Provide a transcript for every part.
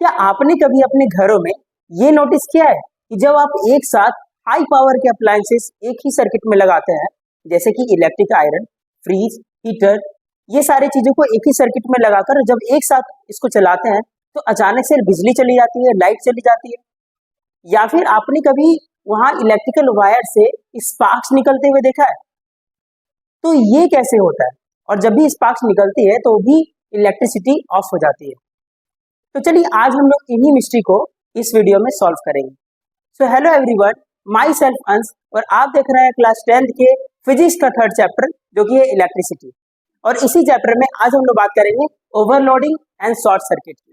क्या आपने कभी अपने घरों में ये नोटिस किया है कि जब आप एक साथ हाई पावर के अप्लायंसेस एक ही सर्किट में लगाते हैं, जैसे कि इलेक्ट्रिक आयरन, फ्रीज, हीटर, ये सारी चीजों को एक ही सर्किट में लगाकर जब एक साथ इसको चलाते हैं तो अचानक से बिजली चली जाती है, लाइट चली जाती है। या फिर आपने कभी वहां इलेक्ट्रिकल वायर से स्पार्क्स निकलते हुए देखा है? तो ये कैसे होता है? और जब भी स्पार्क्स निकलती है तो भी इलेक्ट्रिसिटी ऑफ हो जाती है। तो चलिए आज हम लोग इन्हीं मिस्ट्री को इस वीडियो में सॉल्व करेंगे। So hello everyone, my self अंश और आप देख रहे हैं क्लास 10th के फिजिक्स का थर्ड चैप्टर जो कि है इलेक्ट्रिसिटी। और इसी चैप्टर में आज हम लोग बात करेंगे ओवरलोडिंग एंड शॉर्ट सर्किट की।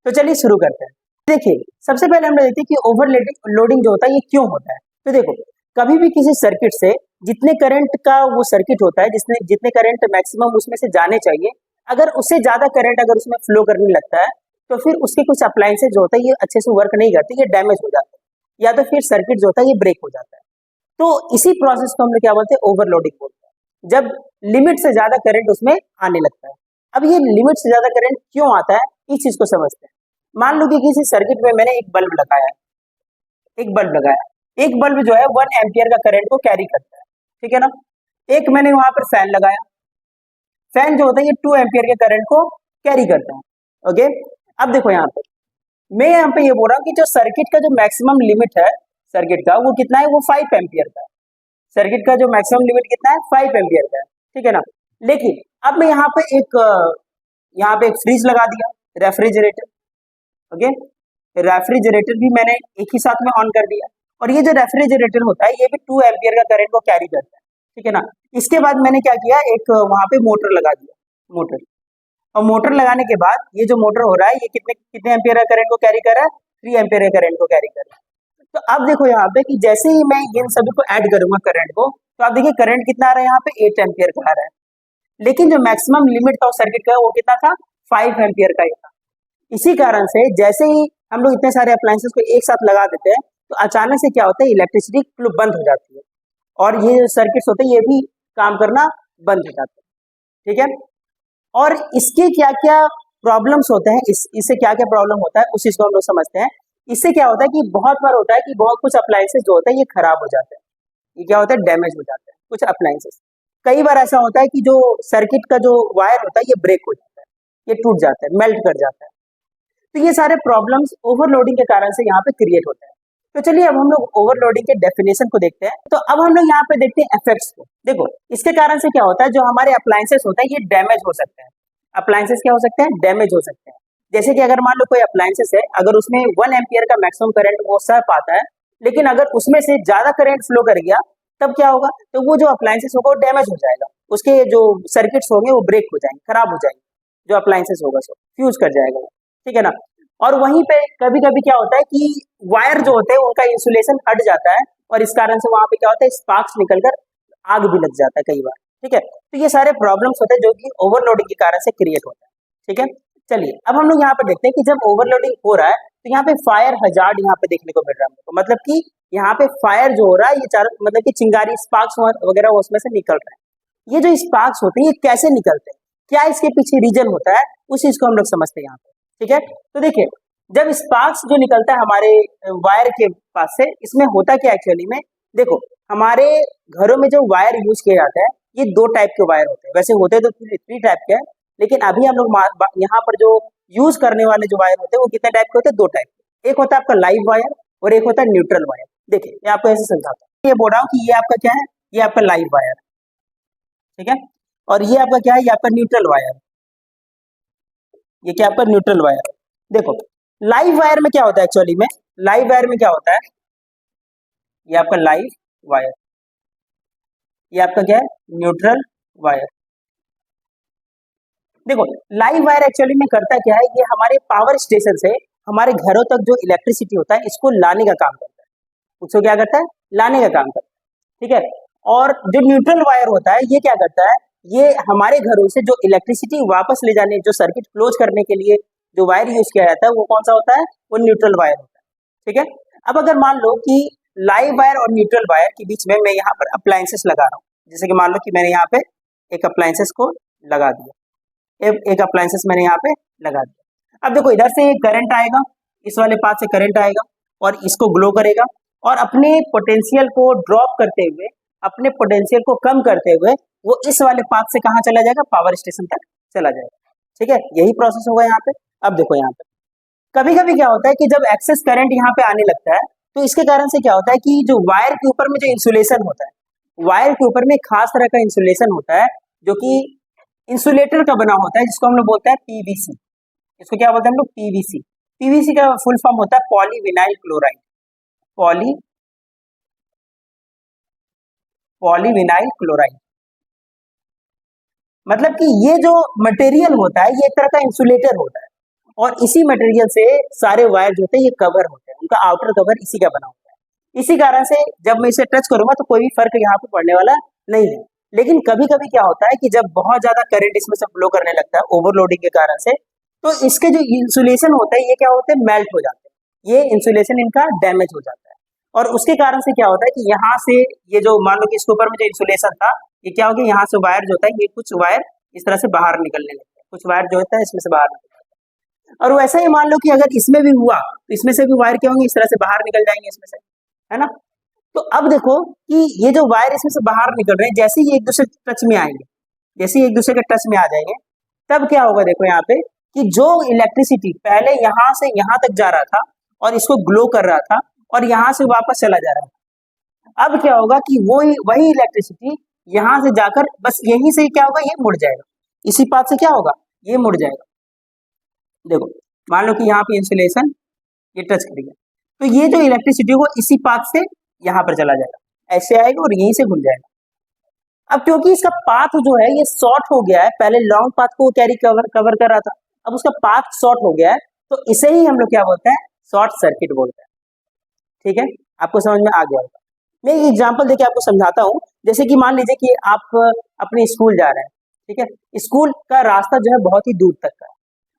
तो चलिए शुरू करते हैं। देखिए, सबसे पहले हम लोग देखते हैं कि ओवरलोडिंग जो होता है ये क्यों होता है। तो देखो, कभी भी किसी सर्किट से जितने करंट का वो सर्किट होता है, जितने करंट मैक्सिमम उसमें से जाने चाहिए, अगर उससे ज्यादा करंट अगर उसमें फ्लो करने लगता है तो फिर उसके कुछ अप्लायंसेज जो होता है ये अच्छे से वर्क नहीं करते, ये डैमेज हो जाते हैं या तो फिर सर्किट जो होता है ये ब्रेक हो जाता है। तो इसी प्रोसेस को हम लोग क्या बोलते हैं, ओवरलोडिंग बोलते हैं, जब लिमिट से ज्यादा करंट उसमें आने लगता है। अब ये लिमिट से ज्यादा करंट क्यों आता है, इस चीज को समझते हैं। मान लो कि किसी सर्किट में मैंने एक बल्ब लगाया, एक बल्ब जो है 1 एम्पियर का करंट को कैरी करता है, ठीक है ना। एक मैंने वहां पर फैन लगाया, फैन जो होता है ये 2 एम्पियर के करंट को कैरी करता है, ओके। अब देखो यहाँ पे मैं यहाँ पे ये बोल रहा हूँ कि जो सर्किट का जो मैक्सिमम लिमिट है सर्किट का वो कितना है, वो 5 एम्पियर का है। सर्किट का जो मैक्सिमम लिमिट कितना है, 5 एम्पियर का है, ठीक है ना। लेकिन अब मैं यहाँ पे एक फ्रिज लगा दिया, रेफ्रिजरेटर, ओके। रेफ्रिजरेटर भी मैंने एक ही साथ में ऑन कर दिया और ये जो रेफ्रिजरेटर होता है ये भी 2 एम्पियर का करंट को कैरी करता है, ठीक है ना। इसके बाद मैंने क्या किया, एक वहां पे मोटर लगा दिया, मोटर। और मोटर लगाने के बाद ये जो मोटर हो रहा है ये कितने कितने एम्पियर का करंट को कैरी कर रहा है, 3 एम्पियर का करंट को कैरी कर रहा है। तो अब देखो यहाँ पे कि जैसे ही मैं इन सभी को ऐड करूंगा करंट को, तो आप देखिए करंट कितना आ रहा है, यहाँ पे 8 एम्पियर का आ रहा है। लेकिन जो मैक्सिमम लिमिट था उस सर्किट का वो कितना था, 5 एम्पियर का ही था। इसी कारण से जैसे ही हम लोग इतने सारे अप्लायंसेस को एक साथ लगा देते हैं तो अचानक से क्या होता है, इलेक्ट्रिसिटी फ्लो बंद हो जाती है और ये जो सर्किट्स होते हैं ये भी काम करना बंद हो जाते हैं, ठीक है। और इसके क्या क्या प्रॉब्लम्स होते हैं, इससे क्या क्या प्रॉब्लम होता है उस चीज को हम लोग समझते हैं। इससे क्या होता है कि बहुत बार होता है कि बहुत कुछ अप्लायंसेस जो होते हैं ये खराब हो जाते हैं, ये क्या होता है, डैमेज हो जाते हैं कुछ अप्लायंसेस। कई बार ऐसा होता है कि जो सर्किट का जो वायर होता है ये ब्रेक हो जाता है, ये टूट जाता है, मेल्ट कर जाता है। तो ये सारे प्रॉब्लम्स ओवरलोडिंग के कारण से यहाँ पे क्रिएट होते हैं। तो चलिए अब हम लोग ओवरलोडिंग के डेफिनेशन को देखते हैं। तो अब हम लोग यहाँ पे देखते हैं इफेक्ट्स को। देखो, इसके कारण से क्या होता है, जो हमारे अप्लायंसेस होते हैं ये डैमेज हो सकते हैं। अप्लायंसेस क्या हो सकते हैं, डैमेज हो सकते हैं। जैसे कि अगर मान लो कोई अप्लायंसेस है, अगर उसमें 1 एम्पियर का मैक्सिमम करंट वो सह पाता है, लेकिन अगर उसमें से ज्यादा करंट फ्लो कर गया तब क्या होगा, तो वो जो अप्लायंसेस होगा वो डैमेज हो जाएगा, उसके जो सर्किट्स होंगे वो ब्रेक हो जाएंगे, खराब हो जाएंगे, जो अप्लायंसेस होगा सो फ्यूज कर जाएगा, ठीक है ना। और वहीं पे कभी कभी क्या होता है कि वायर जो होते हैं उनका इंसुलेशन हट जाता है और इस कारण से वहां पे क्या होता है, स्पार्क्स निकलकर आग भी लग जाता है कई बार, ठीक है। तो ये सारे प्रॉब्लम्स होते हैं जो कि ओवरलोडिंग के कारण से क्रिएट होता है, ठीक है। चलिए अब हम लोग यहाँ पे देखते हैं कि जब ओवरलोडिंग हो रहा है तो यहाँ पे फायर हजार्ड यहाँ पे देखने को मिल रहा है हमको, मतलब कि यहाँ पे फायर जो हो रहा है ये चारों मतलब कि चिंगारी स्पार्क्स वगैरह उसमें से निकल रहा है। ये जो स्पार्क्स होते हैं ये कैसे निकलते हैं, क्या इसके पीछे रीजन होता है, उस चीज को हम लोग समझते हैं यहाँ पे, ठीक है। तो देखिए, जब स्पार्क्स जो निकलता है हमारे वायर के पास से, इसमें होता क्या एक्चुअली में, देखो हमारे घरों में जो वायर यूज किया जाता है ये 2 टाइप के वायर होते हैं। वैसे होते तो 3 टाइप के हैं, लेकिन अभी हम लोग यहाँ पर जो यूज करने वाले जो वायर होते हैं वो कितने टाइप के होते हैं, 2 टाइप के। एक होता है आपका लाइव वायर और एक होता है न्यूट्रल वायर। देखिए मैं आपको ऐसे समझाता हूँ, ये बोल रहा हूँ कि ये आपका क्या है, ये आपका लाइव वायर, ठीक है। और ये आपका क्या है, ये आपका न्यूट्रल वायर, ये क्या आपका न्यूट्रल वायर है। देखो लाइव वायर में क्या होता है, एक्चुअली में लाइव वायर में क्या होता है, ये आपका लाइव वायर, ये आपका क्या है, न्यूट्रल वायर। देखो लाइव वायर एक्चुअली में करता क्या है, ये हमारे पावर स्टेशन से हमारे घरों तक जो इलेक्ट्रिसिटी होता है इसको लाने का काम करता है, उसको क्या करता है, लाने का काम करता है, ठीक है। और जो न्यूट्रल वायर होता है ये क्या करता है, ये हमारे घरों से जो इलेक्ट्रिसिटी वापस ले जाने, जो सर्किट क्लोज करने के लिए जो वायर यूज किया जाता है वो कौन सा होता है, वो न्यूट्रल वायर होता है, ठीक है। अब अगर मान लो कि लाइव वायर और न्यूट्रल वायर के बीच में मैं यहाँ पर अप्लायंसेस लगा रहा हूँ, जैसे कि मान लो कि मैंने यहाँ पे एक अप्लायंसेस को लगा दिया, एक अप्लायंसेस मैंने यहाँ पे लगा दिया। अब देखो इधर से करंट आएगा, इस वाले पाथ से करंट आएगा और इसको ग्लो करेगा और अपने पोटेंशियल को ड्रॉप करते हुए, अपने पोटेंशियल को कम करते हुए वो इस वाले पाथ से कहाँ चला जाएगा, पावर स्टेशन तक चला जाएगा। ठीक है, यही प्रोसेस होगा यहाँ पे। अब देखो यहाँ पे कभी कभी क्या होता है कि जब एक्सेस करंट यहाँ पे आने लगता है तो इसके कारण से क्या होता है कि जो वायर के ऊपर में जो इंसुलेशन होता है, वायर के ऊपर में खास तरह का इंसुलेशन होता है जो कि इंसुलेटर का बना होता है, जिसको हम लोग बोलते हैं पीवीसी। इसको क्या बोलते हैं हम लोग, पीवीसी। पीवीसी का फुल फॉर्म होता है पॉलीविनाइल क्लोराइड, पॉलीविनाइल क्लोराइड। मतलब कि ये जो मटेरियल होता है ये एक तरह का इंसुलेटर होता है और इसी मटेरियल से सारे वायर जो होते हैं ये कवर होते हैं, उनका आउटर कवर इसी का बना होता है। इसी कारण से जब मैं इसे टच करूंगा तो कोई भी फर्क यहाँ पे पड़ने वाला नहीं है। लेकिन कभी कभी क्या होता है कि जब बहुत ज्यादा करंट इसमें से फ्लो करने लगता है ओवरलोडिंग के कारण से, तो इसके जो इंसुलेशन होता है ये क्या होते हैं, मेल्ट हो जाते हैं, ये इंसुलेशन इनका डैमेज हो जाता है। और उसके कारण से क्या होता है कि यहाँ से ये जो मान लो कि इसके ऊपर में जो इंसुलेशन था ये क्या हो गया, यहाँ से वायर जो होता है ये कुछ वायर इस तरह से बाहर निकलने लगते हैं, कुछ वायर जो होता है इसमें से बाहर निकलते हैं। और वैसा ही मान लो कि अगर इसमें भी हुआ तो इसमें से भी वायर क्या होंगे, इस तरह से बाहर निकल जाएंगे इसमें से, है ना। तो अब देखो कि ये जो वायर इसमें से बाहर निकल रहे हैं, जैसे ही एक दूसरे टच में आएंगे, जैसे ही एक दूसरे के टच में आ जाएंगे, तब क्या होगा, देखो यहाँ पे कि जो इलेक्ट्रिसिटी पहले यहाँ से यहाँ तक जा रहा था और इसको ग्लो कर रहा था और यहाँ से वापस चला जा रहा था, अब क्या होगा कि वही इलेक्ट्रिसिटी यहाँ से जाकर बस यहीं से क्या होगा, ये मुड़ जाएगा, इसी पाथ से क्या होगा, ये मुड़ जाएगा। देखो मान लो कि यहाँ पे इंसुलेशन ये टच कर गया, तो ये जो इलेक्ट्रिसिटी को इसी पाथ से यहाँ पर चला जाएगा, ऐसे आएगा और यहीं से घुल जाएगा। अब क्योंकि इसका पाथ जो है ये शॉर्ट हो गया है, पहले लॉन्ग पाथ को कैरी कवर कर रहा था, अब उसका पाथ शॉर्ट हो गया है, तो इसे ही हम लोग क्या बोलते हैं, शॉर्ट सर्किट बोलते हैं। ठीक है, आपको समझ में आ गया होगा। मैं एक एग्जांपल देके आपको समझाता हूँ। जैसे कि मान लीजिए कि आप अपने स्कूल जा रहे हैं, ठीक है, स्कूल का रास्ता जो है बहुत ही दूर तक का है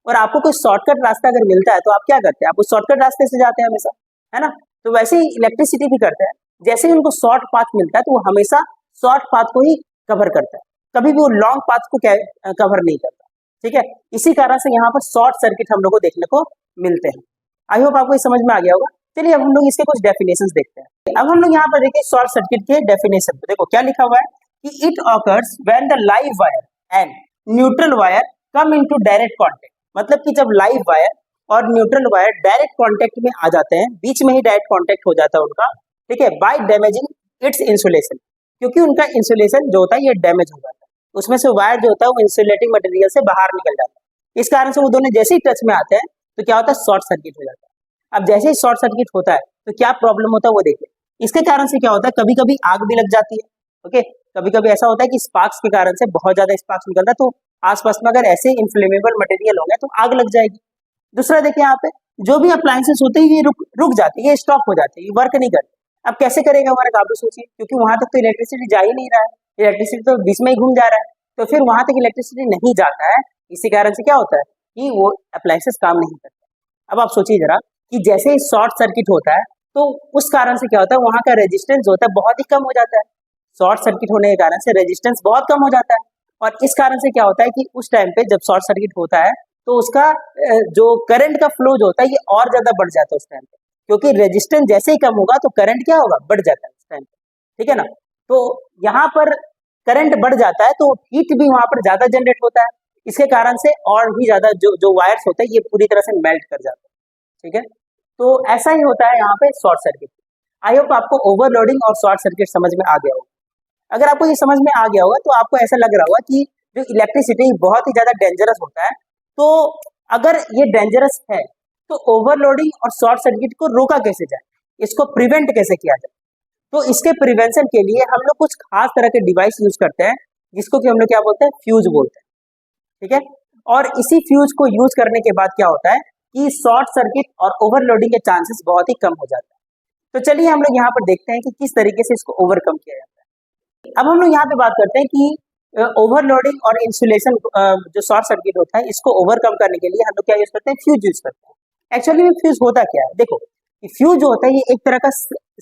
और आपको कोई शॉर्टकट रास्ता अगर मिलता है तो आप क्या करते हैं, आप उस शॉर्टकट रास्ते से जाते हैं हमेशा, है ना। तो वैसे ही इलेक्ट्रिसिटी भी करते हैं, जैसे ही उनको शॉर्ट पाथ मिलता है तो वो हमेशा शॉर्ट पाथ को ही कवर करता है, कभी भी वो लॉन्ग पाथ को कवर नहीं करता। ठीक है, इसी कारण से यहाँ पर शॉर्ट सर्किट हम लोग को देखने को मिलते हैं। आई होप आपको ये समझ में आ गया होगा। चलिए अब हम लोग इसके कुछ डेफिनेशंस देखते हैं। अब हम लोग यहाँ पर देखिए शॉर्ट सर्किट के डेफिनेशन, देखो क्या लिखा हुआ है कि it occurs when the live wire and neutral wire come into direct contact. मतलब कि जब लाइव वायर और न्यूट्रल वायर डायरेक्ट कांटेक्ट में आ जाते हैं, बीच में ही डायरेक्ट कांटेक्ट हो जाता है उनका, ठीक है, बाय डैमेजिंग इट्स इंसुलेशन, क्योंकि उनका इंसुलेशन जो होता है ये डैमेज हो जाता है, उसमें से वायर जो होता है वो इंसुलेटिंग मटेरियल से बाहर निकल जाता है। इस कारण से वो दोनों जैसे ही टच में आते हैं तो क्या होता है, शॉर्ट सर्किट हो जाता है। अब जैसे ही शॉर्ट सर्किट होता है तो क्या प्रॉब्लम होता है वो देखिए। इसके कारण से क्या होता है, कभी कभी आग भी लग जाती है। ओके, कभी कभी ऐसा होता है कि स्पार्क्स के कारण से बहुत ज्यादा स्पार्क्स निकलता है, तो आसपास में अगर ऐसे इन्फ्लेमेबल मटेरियल होंगे तो आग लग जाएगी। दूसरा देखिए यहाँ पे जो भी अप्लायंसेस होते हैं ये रुक जाते हैं, ये स्टॉप हो जाते हैं, ये वर्क नहीं करते। अब कैसे करेगा वर्क, आप भी सोचिए, क्योंकि वहां तक तो इलेक्ट्रिसिटी जा ही नहीं रहा है, इलेक्ट्रिसिटी तो बीच में ही घूम जा रहा है, तो फिर वहां तक इलेक्ट्रिसिटी नहीं जाता है। इसी कारण से क्या होता है कि वो अप्लायंसेस काम नहीं करते। अब आप सोचिए जरा कि जैसे ही शॉर्ट सर्किट होता है तो उस कारण से क्या होता है, वहां का रेजिस्टेंस जो होता है बहुत ही कम हो जाता है। शॉर्ट सर्किट होने के कारण से रेजिस्टेंस बहुत कम हो जाता है और इस कारण से क्या होता है कि उस टाइम पे जब शॉर्ट सर्किट होता है तो उसका जो करंट का फ्लो जो होता है ये और ज्यादा बढ़ जाता है उस टाइम पे, क्योंकि रेजिस्टेंस जैसे ही कम होगा तो करंट क्या होगा, बढ़ जाता है उस टाइम पे। ठीक है ना, तो यहाँ पर करंट बढ़ जाता है तो हीट भी वहां पर ज्यादा जनरेट होता है, इसके कारण से और भी ज्यादा जो वायर्स होते हैं ये पूरी तरह से मेल्ट कर जाते हैं। ठीक है, तो ऐसा ही होता है यहाँ पे शॉर्ट सर्किट। आई होप आपको ओवरलोडिंग और शॉर्ट सर्किट समझ में आ गया होगा। अगर आपको ये समझ में आ गया होगा तो आपको ऐसा लग रहा होगा कि जो इलेक्ट्रिसिटी बहुत ही ज्यादा डेंजरस होता है, तो अगर ये डेंजरस है तो ओवरलोडिंग और शॉर्ट सर्किट को रोका कैसे जाए, इसको प्रिवेंट कैसे किया जाए। तो इसके प्रिवेंशन के लिए हम लोग कुछ खास तरह के डिवाइस यूज करते हैं जिसको कि हम लोग क्या बोलते हैं, फ्यूज बोलते हैं। ठीक है, और इसी फ्यूज को यूज करने के बाद क्या होता है कि शॉर्ट सर्किट और ओवरलोडिंग के चांसेस बहुत ही कम हो जाते हैं। तो चलिए हम लोग यहाँ पर देखते हैं कि किस तरीके से इसको ओवरकम किया जाता है। अब हम लोग यहाँ पे बात करते हैं कि ओवरलोडिंग और इंसुलेशन जो शॉर्ट सर्किट होता है इसको ओवरकम करने के लिए हम लोग क्या यूज करते हैं, फ्यूज यूज करते हैं। एक्चुअली में फ्यूज होता क्या है, देखो फ्यूज जो होता है ये एक तरह का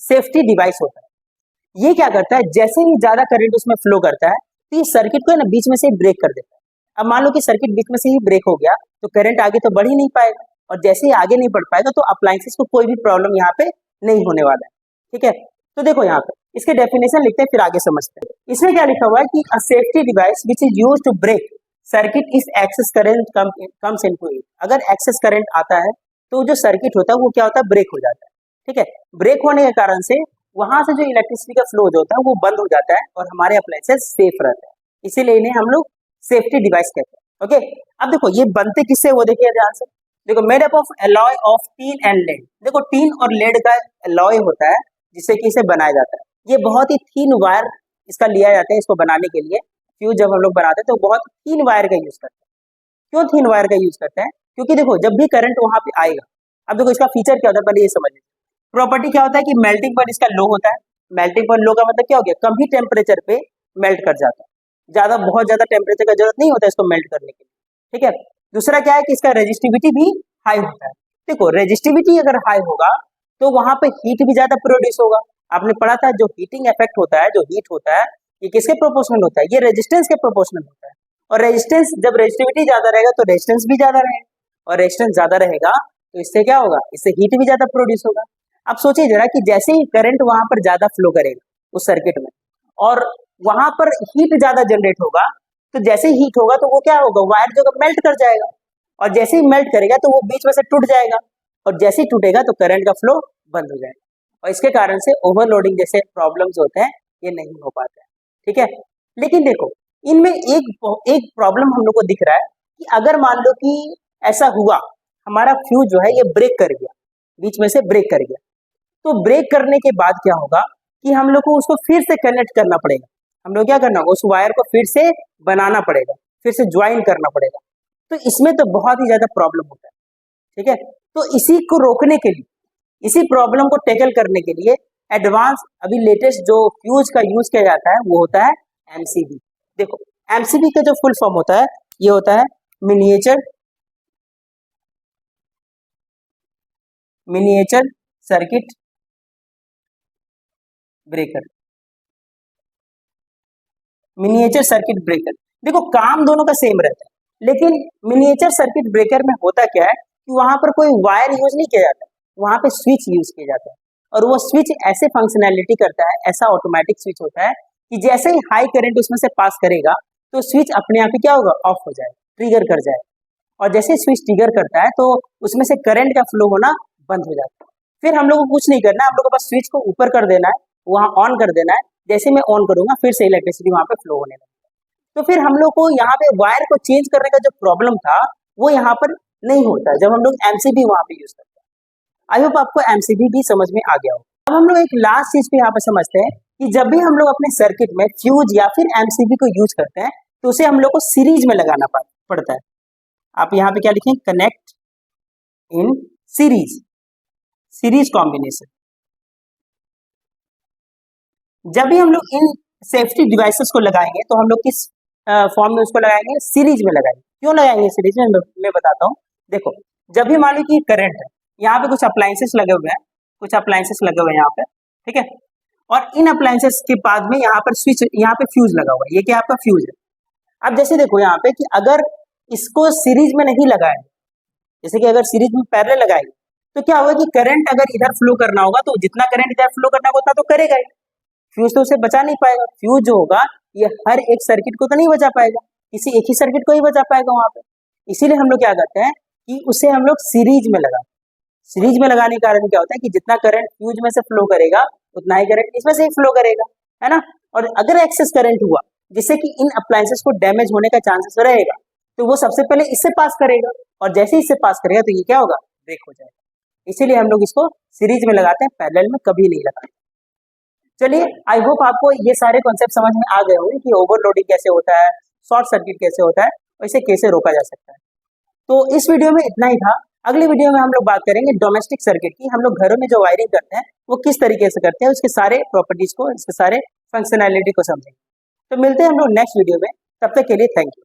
सेफ्टी डिवाइस होता है। ये क्या करता है, जैसे ही ज्यादा करंट उसमें फ्लो करता है तो ये सर्किट को ना बीच में से ब्रेक कर देता है। अब मान लो कि सर्किट बीच में से ही ब्रेक हो गया तो करंट आगे तो बढ़ ही नहीं पाएगा, और जैसे ही आगे नहीं बढ़ पाएगा तो अप्लायंसेस को कोई भी प्रॉब्लम यहाँ पे नहीं होने वाला है। ठीक है, तो देखो यहाँ पे इसके डेफिनेशन लिखते हैं, फिर आगे समझते हैं। इसमें क्या लिखा हुआ है कि a safety device which is used to break circuit is excess current comes into it. अगर एक्सेस करंट आता है तो जो सर्किट होता है वो क्या होता है, ब्रेक हो जाता है। ठीक है, ब्रेक होने के कारण से वहां से जो इलेक्ट्रिसिटी का फ्लो जो होता है वो बंद हो जाता है और हमारे अप्लायंसेस सेफ रहते हैं, इसीलिए इन्हें हम लोग सेफ्टी डिवाइस कहते हैं। ओके, अब देखो ये बनते किससे, वो देखिए ध्यान से। देखो made up of alloy of tin and lead. देखो टीन और लेड का एलॉय होता है जिससे कि इसे बनाया जाता है। ये बहुत ही थीन वायर इसका लिया जाता है इसको बनाने के लिए। फ्यूज जब हम लोग बनाते हैं तो बहुत थीन वायर का यूज करते हैं। क्यों थीन वायर का यूज करते हैं, क्योंकि देखो जब भी करंट वहां पे आएगा, अब देखो इसका फीचर क्या होता है पहले ये समझिए। प्रॉपर्टी क्या होता है कि मेल्टिंग पॉइंट इसका लो होता है। मेल्टिंग पॉइंट लो का मतलब क्या हो गया, कम ही टेम्परेचर पे मेल्ट कर जाता है, बहुत ज्यादा टेम्परेचर का जरूरत नहीं होता इसको मेल्ट करने के लिए। ठीक है, दूसरा क्या है कि इसका रेजिस्टिविटी भी हाई होता है। देखो रेजिस्टिविटी अगर हाई होगा तो वहां पे हीट भी ज्यादा प्रोड्यूस होगा। आपने पढ़ा था जो हीटिंग इफेक्ट होता है, जो हीट होता है, ये किसके प्रोपोर्शनल होता है, ये रेजिस्टेंस के प्रोपोर्शनल होता है। और रेजिस्टेंस, जब रेजिस्टिविटी ज्यादा रहेगा तो रेजिस्टेंस भी ज्यादा रहेगा, और रेजिस्टेंस ज्यादा रहेगा तो इससे क्या होगा, इससे हीट भी ज्यादा प्रोड्यूस होगा। अब सोचिए जरा कि जैसे ही करंट वहां पर ज्यादा फ्लो करेगा उस सर्किट में, और वहां पर हीट ज्यादा जनरेट होगा, तो जैसे ही हीट होगा तो वो क्या होगा, वायर जो मेल्ट कर जाएगा, और जैसे ही मेल्ट करेगा तो वो बीच में से टूट जाएगा, और जैसे ही टूटेगा तो करंट का फ्लो बंद हो जाएगा, और इसके कारण से ओवरलोडिंग जैसे प्रॉब्लम्स होते हैं ये नहीं हो पाते हैं। ठीक है, लेकिन देखो इनमें एक प्रॉब्लम हम लोग को दिख रहा है कि अगर मान लो कि ऐसा हुआ, हमारा फ्यूज जो है ये ब्रेक कर गया, बीच में से ब्रेक कर गया, तो ब्रेक करने के बाद क्या होगा कि हम लोग को उसको फिर से कनेक्ट करना पड़ेगा। हम लोग क्या करना होगा, उस वायर को फिर से बनाना पड़ेगा, फिर से ज्वाइन करना पड़ेगा, तो इसमें तो बहुत ही ज्यादा प्रॉब्लम होता है। ठीक है, तो इसी को रोकने के लिए, इसी प्रॉब्लम को टैकल करने के लिए एडवांस अभी लेटेस्ट जो फ्यूज का यूज किया जाता है वो होता है एमसीबी। देखो एमसीबी का जो फुल फॉर्म होता है ये होता है miniature circuit breaker. Miniature circuit breaker, देखो काम दोनों का सेम रहता है, लेकिन मिनिएचर सर्किट ब्रेकर में होता क्या है कि वहां पर कोई वायर यूज नहीं किया जाता, वहां पे स्विच यूज किया जाता है, और वो स्विच ऐसे फंक्शनैलिटी करता है, ऐसा ऑटोमेटिक स्विच होता है कि जैसे ही हाई करंट उसमें से पास करेगा तो स्विच अपने आप ही क्या होगा, ऑफ हो जाएगा, ट्रिगर कर जाएगा, और जैसे स्विच ट्रिगर करता है तो उसमें से करंट का फ्लो होना बंद हो जाता है। फिर हम लोग को कुछ नहीं करना है, हम लोग को बस स्विच को ऊपर कर देना है, वहां ऑन कर देना है, जैसे मैं ऑन करूंगा फिर से इलेक्ट्रिसिटी वहां पे फ्लो होने लगेगा। तो फिर हम लोग को यहाँ पे वायर को चेंज करने का जो प्रॉब्लम था वो यहाँ पर नहीं होता जब हम लोग एमसीबी वहां पे यूज करते हैं। आई होप आपको एमसीबी भी समझ में आ गया हो। अब हम लोग एक लास्ट चीज पे यहाँ पे समझते हैं कि जब भी हम लोग अपने सर्किट में फ्यूज या फिर एमसीबी को यूज करते हैं तो उसे हम लोग को सीरीज में लगाना पड़ता है। आप यहाँ पे क्या लिखें, कनेक्ट इन सीरीज कॉम्बिनेशन। जब भी हम लोग इन सेफ्टी डिवाइसेस को लगाएंगे तो हम लोग किस फॉर्म में उसको लगाएंगे, सीरीज में लगाएंगे। क्यों लगाएंगे सीरीज में, मैं बताता हूँ। देखो जब भी मान लो कि करंट है, यहाँ पे कुछ अप्लायंसेस लगे हुए हैं, कुछ अप्लायंसेस लगे हुए हैं यहाँ पे, ठीक है, और इन अप्लायंसेस के बाद में यहाँ पर स्विच, यहाँ पे फ्यूज लगा हुआ है, ये क्या आपका फ्यूज है। अब जैसे देखो यहाँ पे कि अगर इसको सीरीज में नहीं लगाएंगे, जैसे कि अगर सीरीज में पैरेलल लगाएंगे तो क्या होगा कि करंट अगर इधर फ्लो करना होगा तो जितना करंट इधर फ्लो करना होगा उतना तो करेगा ही, फ्यूज तो उसे बचा नहीं पाएगा। फ्यूज जो होगा ये हर एक सर्किट को तो नहीं बचा पाएगा, किसी एक ही सर्किट को ही बचा पाएगा वहां पे। इसीलिए हम लोग क्या करते हैं कि उसे हम लोग सीरीज में लगाते हैं। सीरीज में लगाने के कारण क्या होता है कि जितना करंट फ्यूज में से फ्लो करेगा उतना ही करंट इसमें से ही फ्लो करेगा, है ना। और अगर एक्सेस करंट हुआ जिससे कि इन अप्लायंसेस को डैमेज होने का चांसेस रहेगा तो वो सबसे पहले इससे पास करेगा, और जैसे ही इससे पास करेगा तो ये क्या होगा, ब्रेक हो जाएगा। इसीलिए हम लोग इसको सीरीज में लगाते हैं, पैरेलल में कभी नहीं लगाते। चलिए आई होप आपको ये सारे कॉन्सेप्ट समझ में आ गए होंगे कि ओवरलोडिंग कैसे होता है, शॉर्ट सर्किट कैसे होता है और इसे कैसे रोका जा सकता है। तो इस वीडियो में इतना ही था। अगली वीडियो में हम लोग बात करेंगे डोमेस्टिक सर्किट की। हम लोग घरों में जो वायरिंग करते हैं वो किस तरीके से करते हैं, उसके सारे प्रॉपर्टीज को, इसके सारे फंक्शनैलिटी को समझेंगे। तो मिलते हैं हम लोग नेक्स्ट वीडियो में, तब तक के लिए थैंक यू।